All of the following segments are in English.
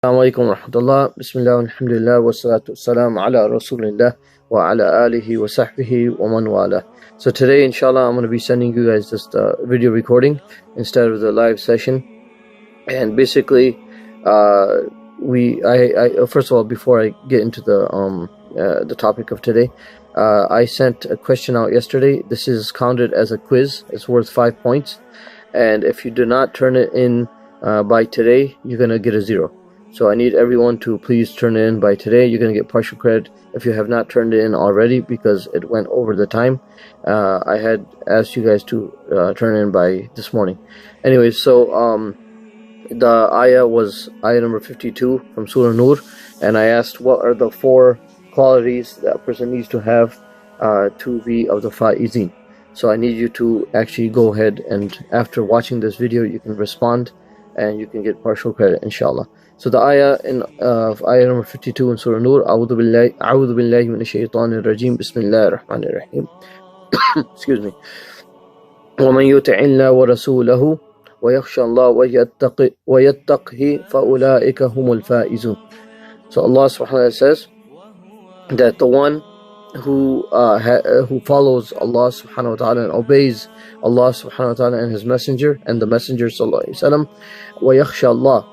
Assalamu alaikum wa rahmatullah. Bismillah, alhamdulillah, wa salatu wassalam ala rasulillah wa ala alihi wa sahbihi wa man wala. So today, inshallah, I'm going to be sending you guys just a video recording instead of the live session. And basically, I first of all, before I get into the topic of today, I sent a question out yesterday. This is counted as a quiz. It's worth 5 points. And if you do not turn it in by today, you're going to get a 0. So I need everyone to please turn it in by today. You're going to get partial credit if you have not turned it in already because it went over the time. I had asked you guys to turn it in by this morning. Anyway, so the ayah was ayah number 52 from Surah Nur. And I asked what are the 4 qualities that a person needs to have to be of the faizin. So I need you to actually go ahead and after watching this video, you can respond and you can get partial credit, inshallah. So the ayah in ayah number 52 in Surah Nur, A'udhu billahi minash shaitanir rajim, Bismillahir Rahmanir Rahim. Excuse me. وَمَن يُطِعِ اللَّهَ وَرَسُولَهُ وَيَخْشَى اللَّهَ وَيَتَّقْهِ فَأُولَٰئِكَ هُمُ الْفَائِزُونَ. So Allah subhanahu wa ta'ala says that the one who follows Allah subhanahu wa ta'ala and obeys Allah subhanahu wa ta'ala and His Messenger and the Messenger sallallahu alayhi wa sallam, وَيَخْشَى اللَّهَ,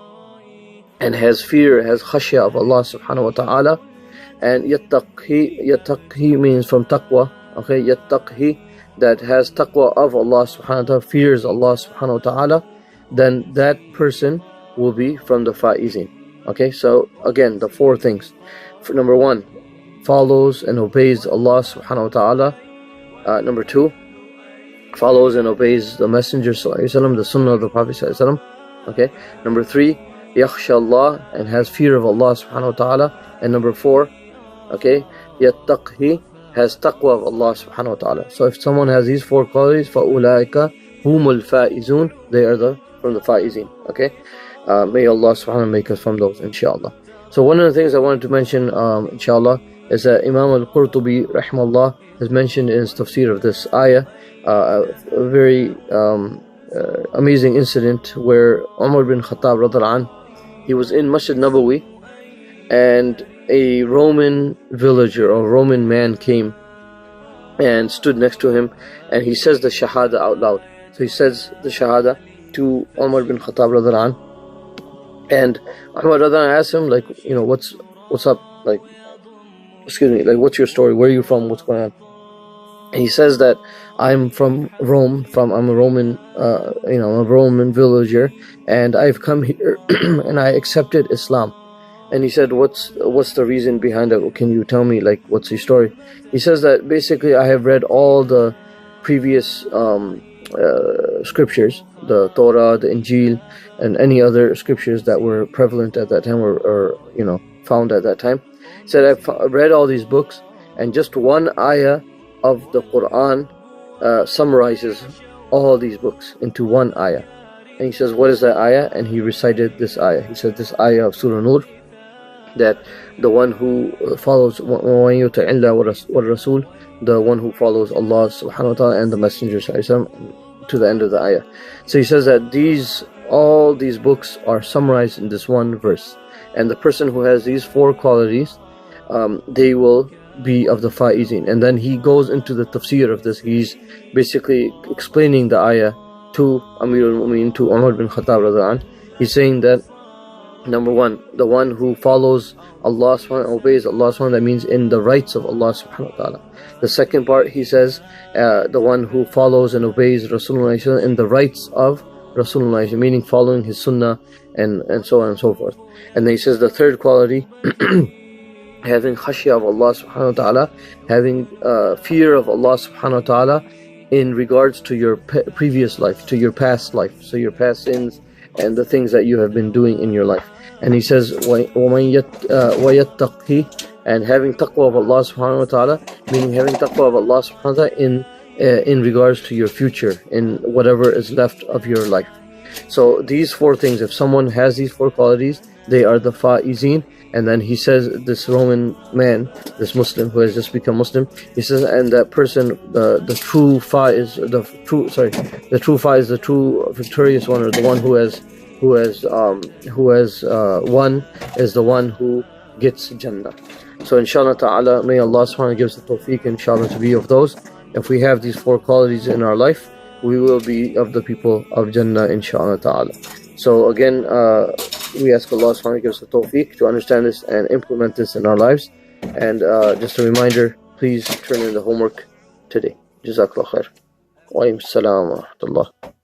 and has fear, has khashya of Allah subhanahu wa ta'ala, and yattaqhi means from taqwa, okay, yattaqhi, that has taqwa of Allah subhanahu wa ta'ala, fears Allah subhanahu wa ta'ala, then that person will be from the faizin. Okay, so again, the 4 things. Number 1, follows and obeys Allah subhanahu wa ta'ala. Number 2, follows and obeys the Messenger sallallahu alayhi wa sallam, the Sunnah of the Prophet sallallahu alayhi wa sallam. Okay, number 3, yakhsha Allah, and has fear of Allah subhanahu wa ta'ala. And number 4, okay, yattaqhi, has taqwa of Allah subhanahu wa ta'ala. So if someone has these 4 qualities, فَأُولَٰئِكَ هُمُ الْفَائِزُونَ, they are from the faizin. Okay, may Allah subhanahu wa ta'ala make us from those, inshallah. So one of the things I wanted to mention, inshallah, is that Imam al-Qurtubi rahimahullah has mentioned in his tafsir of this ayah a very amazing incident where Umar bin Khattab radhiallahu anhu, he was in Masjid Nabawi and a Roman villager or Roman man came and stood next to him and he says the Shahada out loud. So he says the Shahada to Umar bin Khattab radhiallahu anhu, and Umar radhiallahu anhu asks him, like, you know, what's up, like, excuse me, like, what's your story, where are you from, what's going on? And he says that I'm from Rome, I'm a Roman, I'm a Roman villager, and I've come here and I accepted Islam. And he said, what's the reason behind it? Can you tell me, like, what's your story? He says that basically I have read all the previous scriptures, the Torah, the Injil, and any other scriptures that were prevalent at that time or found at that time. He said, I've read all these books, and just one ayah of the Quran summarizes all these books into one ayah. And he says, what is that ayah? And he recited this ayah. He said this ayah of Surah Nur, that the one who follows وَمَن يُطِعِ اللَّهَ وَالرَّسُولَ, the one who follows Allah subhanahu wa ta'ala and the Messenger sallallahu alaihi wasallam, to the end of the ayah. So he says that all these books are summarized in this one verse. And the person who has these 4 qualities, they will be of the faizin. And then he goes into the tafsir of this. He's basically explaining the ayah to Amir al-Mu'minin, to Umar bin Khattab radhiallahu anhu. He's saying that number 1, the one who follows Allah subhanahu wa ta'ala, obeys Allah subhanahu wa ta'ala, that means in the rights of Allah subhanahu wa ta'ala. The second part, he says, the one who follows and obeys Rasulullah in the rights of Rasulullah, meaning following his sunnah and so on and so forth. And then he says the third quality, having khashya of Allah subhanahu wa ta'ala, having fear of Allah subhanahu wa ta'ala in regards to your previous life, to your past life, so your past sins and the things that you have been doing in your life. And he says وَيَتَّقْهِ, and having taqwa of Allah subhanahu wa ta'ala, meaning having taqwa of Allah subhanahu wa ta'ala in regards to your future, in whatever is left of your life. So these 4 things, if someone has these 4 qualities, they are the faizin. And then he says, this Roman man, this Muslim who has just become Muslim, he says, and that person, the true fa is the true victorious one, or the one who has who has won is the one who gets Jannah. So inshallah ta'ala, may Allah subhanahu wa ta'ala give us the tawfiq inshallah to be of those. If we have these 4 qualities in our life, we will be of the people of Jannah inshallah ta'ala. So again, we ask Allah subhanahu wa ta'ala to give us the tawfiq to understand this and implement this in our lives. And just a reminder, please turn in the homework today. Jazakallah khair. Wa alaikum salam wa rahmatullah.